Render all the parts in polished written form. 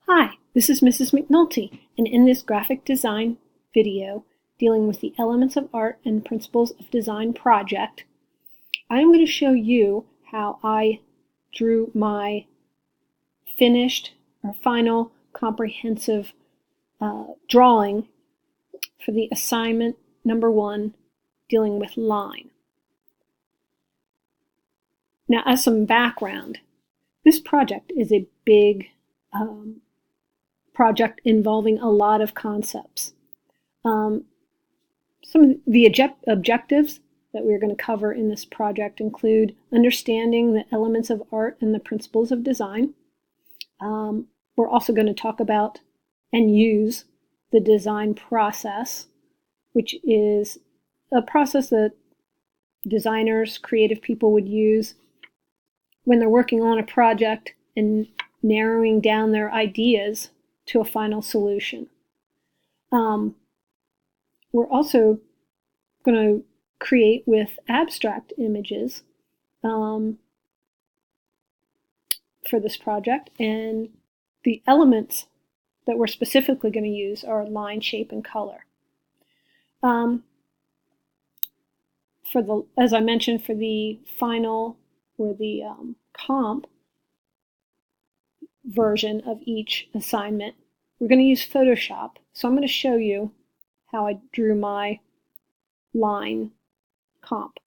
Hi, this is Mrs. McNulty, and in this graphic design video dealing with the Elements of Art and Principles of Design project, I'm going to show you how I drew my finished or final comprehensive drawing for the assignment number 1 dealing with line. Now, as some background, this project is a big project involving a lot of concepts. Some of the objectives that we're going to cover in this project include understanding the elements of art and the principles of design. We're also going to talk about and use the design process, which is a process that designers, creative people would use when they're working on a project and narrowing down their ideas to a final solution. We're also going to create with abstract images for this project, and the elements that we're specifically going to use are line, shape, and color. As I mentioned, for the final or the comp version of each assignment, we're going to use Photoshop. So I'm going to show you how I drew my line comp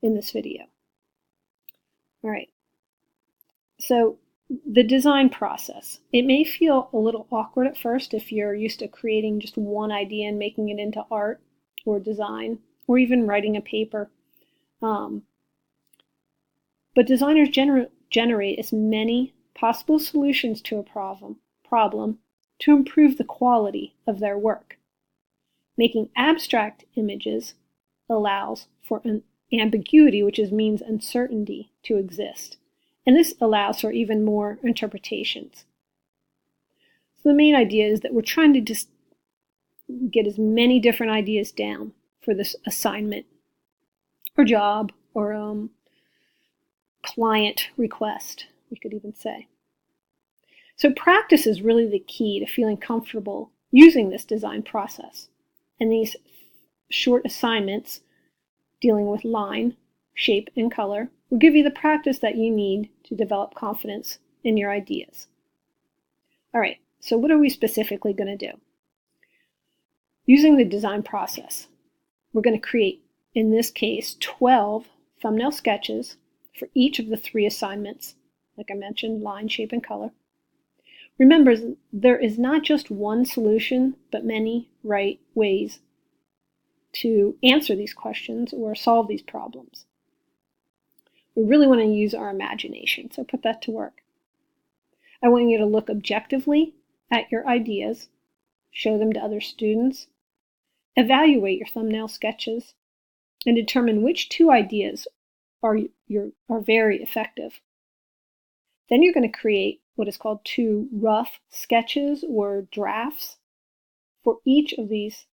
in this video. All right. So the design process. It may feel a little awkward at first if you're used to creating just one idea and making it into art or design or even writing a paper. But designers generate as many possible solutions to a problem to improve the quality of their work. Making abstract images allows for an ambiguity, which means uncertainty, to exist. And this allows for even more interpretations. So the main idea is that we're trying to just get as many different ideas down for this assignment or job or client request, we could even say. So practice is really the key to feeling comfortable using this design process. And these short assignments dealing with line, shape, and color will give you the practice that you need to develop confidence in your ideas. All right, so what are we specifically going to do? Using the design process, we're going to create, in this case, 12 thumbnail sketches for each of the 3 assignments, like I mentioned, line, shape, and color. Remember, there is not just one solution, but many right ways to answer these questions or solve these problems. We really want to use our imagination, so put that to work. I want you to look objectively at your ideas, show them to other students, evaluate your thumbnail sketches, and determine which 2 ideas are very effective. Then you're going to create what is called 2 rough sketches or drafts for each of these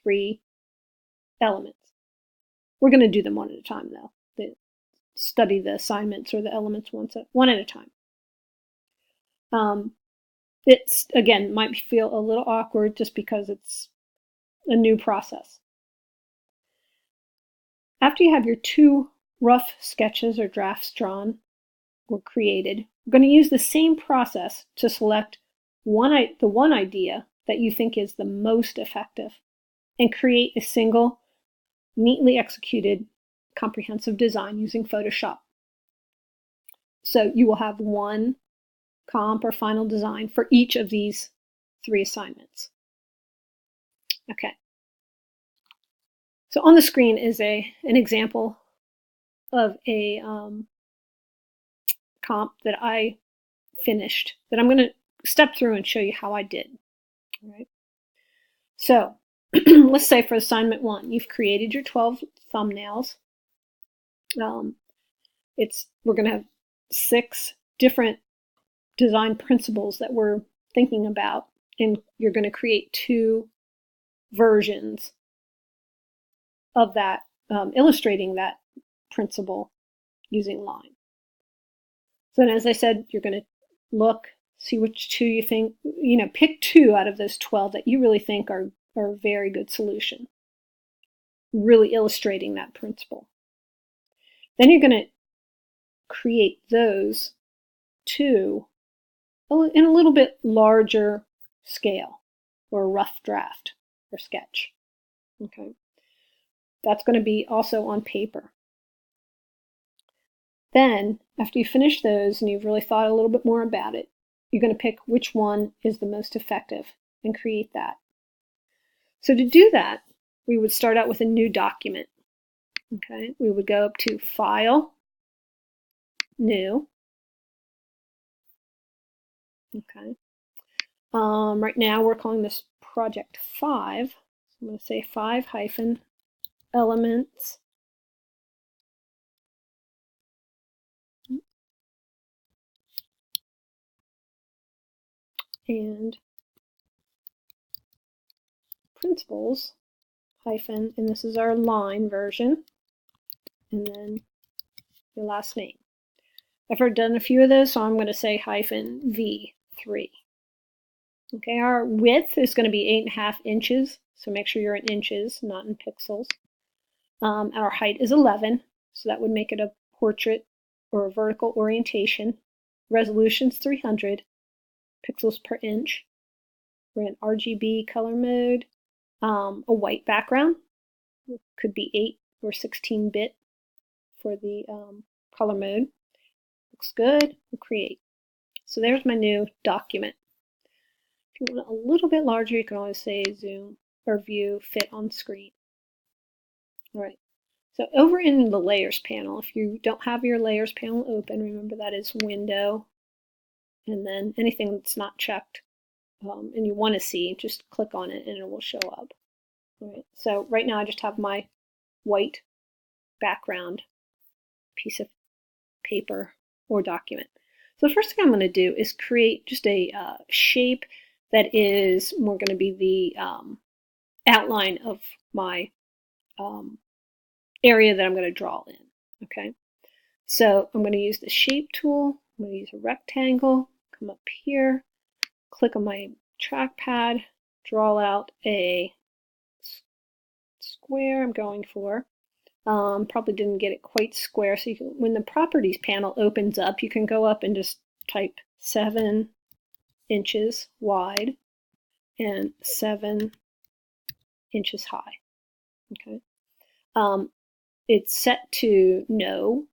3 elements. We're going to do them one at a time, though. Study the assignments or the elements one at a time. It's, again, might feel a little awkward just because it's a new process. After you have your 2 rough sketches or drafts drawn or created, we're going to use the same process to select the one idea that you think is the most effective and create a single, neatly executed, comprehensive design using Photoshop. So you will have one comp or final design for each of these 3 assignments. Okay. So on the screen is an example of a comp that I finished that I'm going to step through and show you how I did. All right. So let's say for assignment 1, you've created your 12 thumbnails. We're going to have 6 different design principles that we're thinking about, and you're going to create 2 versions of that, illustrating that principle using line. So as I said, you're going to look, See which two you think, pick two out of those 12 that you really think are a very good solution, really illustrating that principle. Then you're going to create those two in a little bit larger scale, or a rough draft or sketch. Okay, that's going to be also on paper. Then, after you finish those and you've really thought a little bit more about it, you're going to pick which one is the most effective and create that. So to do that, we would start out with a new document. Okay, we would go up to File, New. Okay. Right now we're calling this Project 5. So I'm going to say 5-Elements and Principles hyphen, and this is our line version, and then your last name. I've already done a few of those, so I'm going to say -V3. Okay, our width is going to be 8.5 inches, so make sure you're in inches, not in pixels. And our height is 11, so that would make it a portrait or a vertical orientation. Resolution's 300 pixels per inch. We're in RGB color mode. A white background, could be 8 or 16-bit for the color mode. Looks good, we'll create. So there's my new document. If you want it a little bit larger, you can always say zoom or view fit on screen. All right, so over in the layers panel, if you don't have your layers panel open, remember that is window, and then anything that's not checked and you want to see, just click on it and it will show up. All right, so right now I just have my white background piece of paper or document. So the first thing I'm going to do is create just a shape that is more going to be the outline of my area that I'm going to draw in. Okay, so I'm going to use the shape tool. I'm going to use a rectangle, come up here, click on my trackpad, draw out a square I'm going for. Probably didn't get it quite square, so you can, when the properties panel opens up, you can go up and just type 7 inches wide and 7 inches high. Okay. It's set to no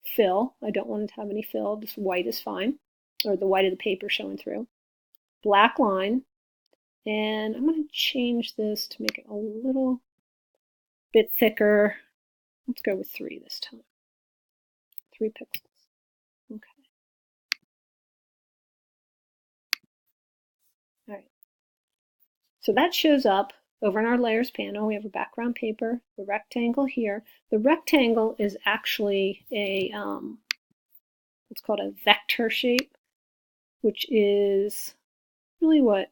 fill. I don't want it to have any fill, just white is fine, or the white of the paper showing through. Black line, and I'm going to change this to make it a little bit thicker. Let's go with 3 this time. 3 pixels. Okay. All right. So that shows up over in our layers panel. We have a background paper, the rectangle here. The rectangle is actually a what's called a vector shape, which is really what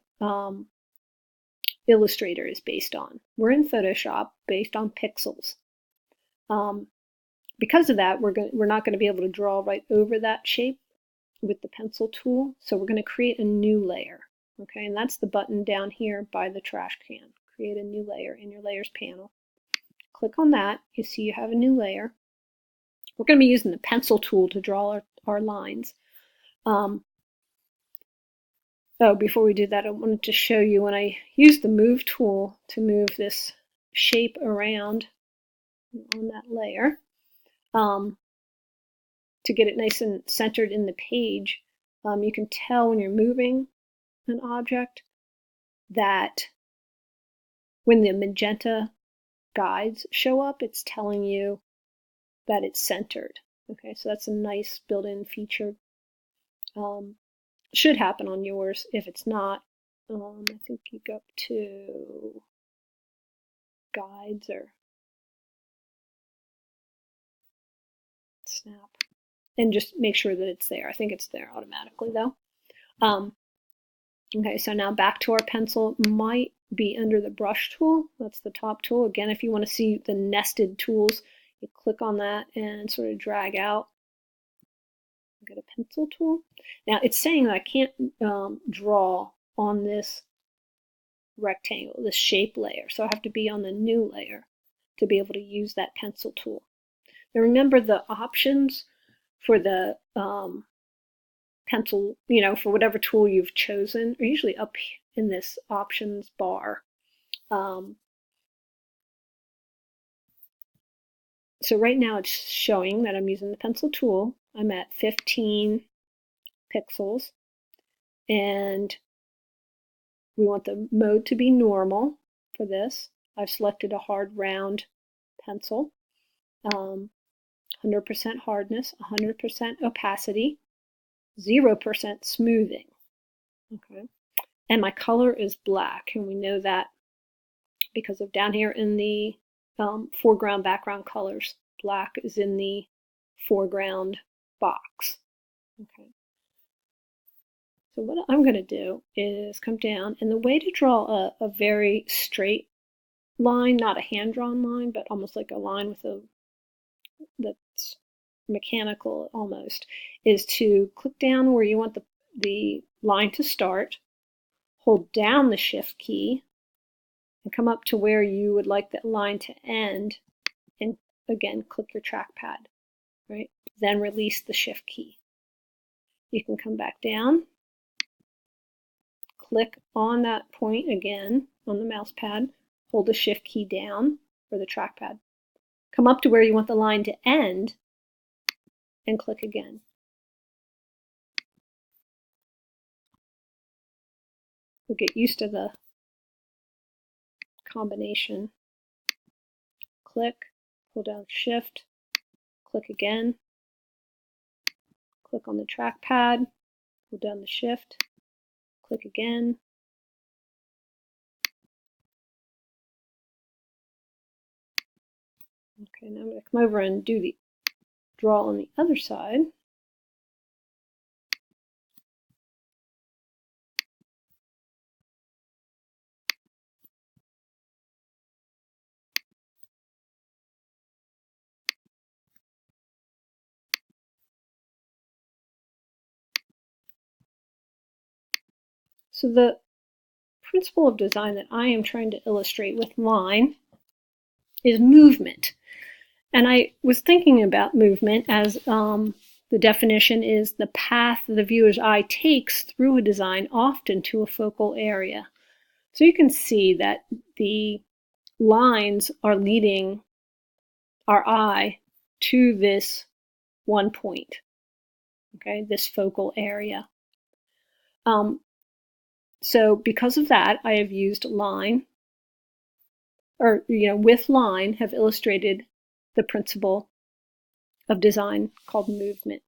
Illustrator is based on. We're in Photoshop, based on pixels. Because of that, we're not going to be able to draw right over that shape with the pencil tool, so we're going to create a new layer. Okay, and that's the button down here by the trash can. Create a new layer in your layers panel. Click on that, you see you have a new layer. We're going to be using the pencil tool to draw our lines. Oh, before we do that, I wanted to show you when I use the move tool to move this shape around on that layer. To get it nice and centered in the page, you can tell when you're moving an object that when the magenta guides show up, it's telling you that it's centered. Okay, so that's a nice built-in feature. Should happen on yours. If it's not, I think you go up to guides or snap and just make sure that it's there. I think it's there automatically though. Okay, so now back to our pencil. Might be under the brush tool. That's the top tool. Again, if you want to see the nested tools, you click on that and sort of drag out. get a pencil tool. Now it's saying that I can't draw on this rectangle, this shape layer, so I have to be on the new layer to be able to use that pencil tool. Now remember, the options for the pencil, for whatever tool you've chosen, are usually up in this options bar. So right now it's showing that I'm using the pencil tool. I'm at 15 pixels, and we want the mode to be normal for this. I've selected a hard round pencil, 100% hardness, 100% opacity, 0% smoothing. Okay, and my color is black, and we know that because of down here in the foreground, background colors, black is in the foreground box. Okay. So what I'm going to do is come down, and the way to draw a very straight line, not a hand-drawn line, but almost like a line with that's mechanical almost, is to click down where you want the line to start, hold down the Shift key, and come up to where you would like that line to end, and again click your trackpad, right? Then release the Shift key. You can come back down, click on that point again on the mouse pad, hold the Shift key down for the trackpad, come up to where you want the line to end, and click again. You'll get used to the combination. Click, hold down Shift, click again, click on the trackpad, hold down the Shift, click again. Okay, now I'm going to come over and do the draw on the other side. So the principle of design that I am trying to illustrate with line is movement. And I was thinking about movement as the definition is the path the viewer's eye takes through a design, often to a focal area. So you can see that the lines are leading our eye to this one point, okay, this focal area. So because of that, I have used line, or with line, have illustrated the principle of design called movement.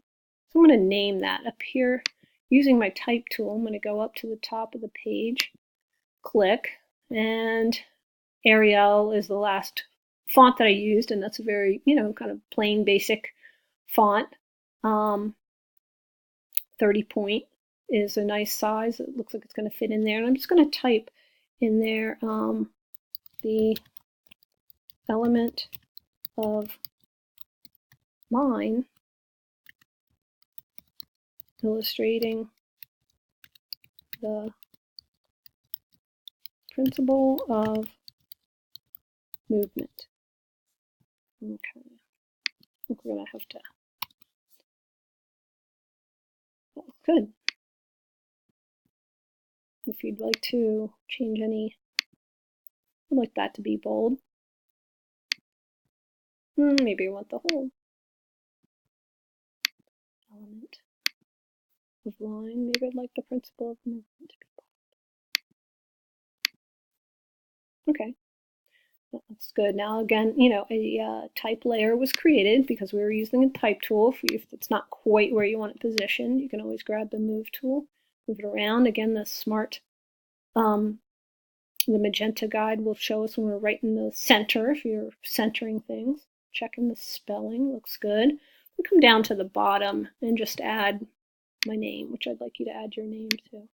So I'm going to name that up here using my type tool. I'm going to go up to the top of the page, click, and Arial is the last font that I used, and that's a very, kind of plain basic font. 30 point is a nice size. It looks like it's going to fit in there. And I'm just going to type in there the element of line illustrating the principle of movement. Okay, I think we're going to have to. That's good. If you'd like to change any, I'd like that to be bold. Maybe I want the whole element of line. Maybe I'd like the principle of movement to be bold. Okay, that looks good. Now again, a type layer was created because we were using a type tool. If it's not quite where you want it positioned, you can always grab the move tool, move it around. Again, the smart, the magenta guide will show us when we're right in the center, if you're centering things. Checking the spelling, looks good. We'll come down to the bottom and just add my name, which I'd like you to add your name to.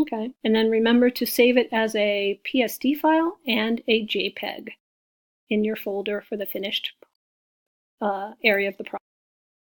Okay, and then remember to save it as a PSD file and a JPEG. in your folder for the finished area of the project.